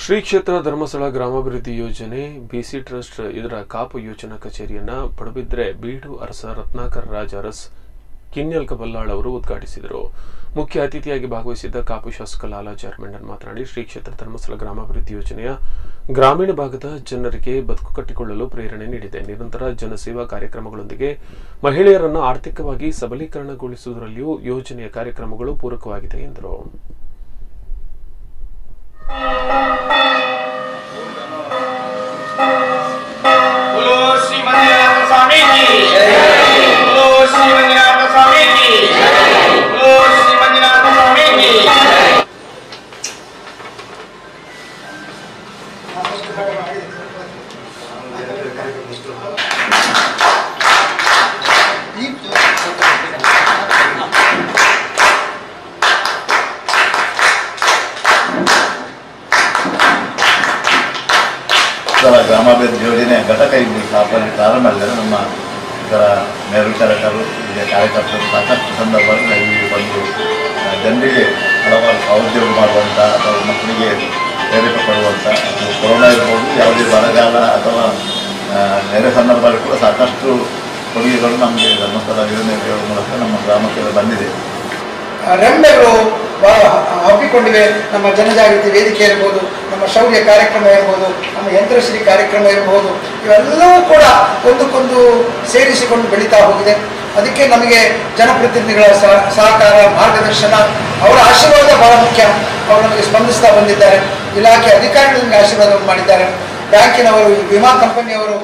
ಶ್ರೀ ಕ್ಷೇತ್ರ ಧರ್ಮಸ್ಥಳ ಗ್ರಾಮಾಭಿವೃದ್ಧಿ ಯೋಜನೆ ಬಿಸಿ ಟ್ರಸ್ಟ್ ಇದರ ಕಾಪು ಯೋಜನಾ ಕಚೇರಿಯನ್ನ ಪಡುಬಿದ್ರೆ ಬೀಡು ಅರಸ ರತ್ನಾಕರ ರಾಜ ಅರಸ್ ಕಿನ್ಯಲ್ಕ ಬಲ್ಲಾಳ್ ಅವರು ಉದ್ಘಾಟಿಸಿದರು. ಮುಖ್ಯ ಅತಿಥಿಯಾಗಿ ಭಾಗವಹಿಸಿದ್ದ ಕಾಪು ಶಾಸಕ ಲಾಲಾಚಾರ್ ಮೆಂಡನ್ ಮಾತನಾಡಿ, ಶ್ರೀ ಕ್ಷೇತ್ರ ಧರ್ಮಸ್ಥಳ ಗ್ರಾಮಾಭಿವೃದ್ಧಿ ಯೋಜನೆಯ ಗ್ರಾಮೀಣ ಭಾಗದ ಜನರಿಗೆ ಬದುಕು ಕಟ್ಟಿಕೊಳ್ಳಲು ಪ್ರೇರಣೆ ನೀಡಿದೆ. ನಿರಂತರ ಜನಸೇವಾ ಕಾರ್ಯಕ್ರಮಗಳೊಂದಿಗೆ ಮಹಿಳೆಯರನ್ನು ಆರ್ಥಿಕವಾಗಿ ಸಬಲೀಕರಣಗೊಳಿಸುವುದರಲ್ಲಿಯೂ ಯೋಜನೆಯ ಕಾರ್ಯಕ್ರಮಗಳು ಪೂರಕವಾಗಿದೆ ಎಂದರು. ಗ್ರಾಮಾಭಿವೃದ್ಧಿ ಯೋಜನೆ ಘಟಕ ಇಲ್ಲಿ ಪ್ರಾರಂಭ ಮಾಡಿದರೆ ನಮ್ಮ ಇದರ ಮೇಲ್ವಿಚಾರಕರು ಇಲ್ಲಿ ಕಾರ್ಯಕರ್ತರು ಸಾಕಷ್ಟು ಸಂದರ್ಭದಲ್ಲಿ ಇಲ್ಲಿ ಬಂದು ಜನರಿಗೆ ಹಲವಾರು ಸಹೋದ್ಯೋಗ ಮಾಡುವಂಥ ಅಥವಾ ಮಕ್ಕಳಿಗೆ ಪ್ರೇರೇಪ ಪಡುವಂಥ ಕೊರೋನಾ ಇರ್ಬೋದು, ಯಾವುದೇ ಬರಗಾಲ ಅಥವಾ ನೆರೆ ಸಂದರ್ಭದಲ್ಲಿ ಕೂಡ ಸಾಕಷ್ಟು ಕೊಡುಗೆಗಳು ನಮಗೆ ಧರ್ಮಸ್ಥಳ ಯೋಜನೆಗಳ ಮೂಲಕ ನಮ್ಮ ಗ್ರಾಮಕ್ಕೆ ಬಂದಿದೆ. ರೆಂಬೆಗಳು ಹಬ್ಬಿಕೊಂಡಿವೆ. ನಮ್ಮ ಜನಜಾಗೃತಿ ವೇದಿಕೆ ಇರ್ಬೋದು, ನಮ್ಮ ಶೌರ್ಯ ಕಾರ್ಯಕ್ರಮ ಇರ್ಬೋದು, ನಮ್ಮ ಯಂತ್ರಶ್ರೀ ಕಾರ್ಯಕ್ರಮ ಇರ್ಬೋದು, ಇವೆಲ್ಲವೂ ಕೂಡ ಒಂದಕ್ಕೊಂದು ಸೇರಿಸಿಕೊಂಡು ಬೆಳೀತಾ ಹೋಗಿದೆ. ಅದಕ್ಕೆ ನಮಗೆ ಜನಪ್ರತಿನಿಧಿಗಳ ಸಹಕಾರ, ಮಾರ್ಗದರ್ಶನ, ಅವರ ಆಶೀರ್ವಾದ ಬಹಳ ಮುಖ್ಯ. ಅವರು ನಮಗೆ ಸ್ಪಂದಿಸ್ತಾ ಬಂದಿದ್ದಾರೆ. ಇಲಾಖೆ ಅಧಿಕಾರಿಗಳು ನಮಗೆ ಆಶೀರ್ವಾದವನ್ನು ಮಾಡಿದ್ದಾರೆ. ಬ್ಯಾಂಕಿನವರು, ವಿಮಾ ಕಂಪನಿಯವರು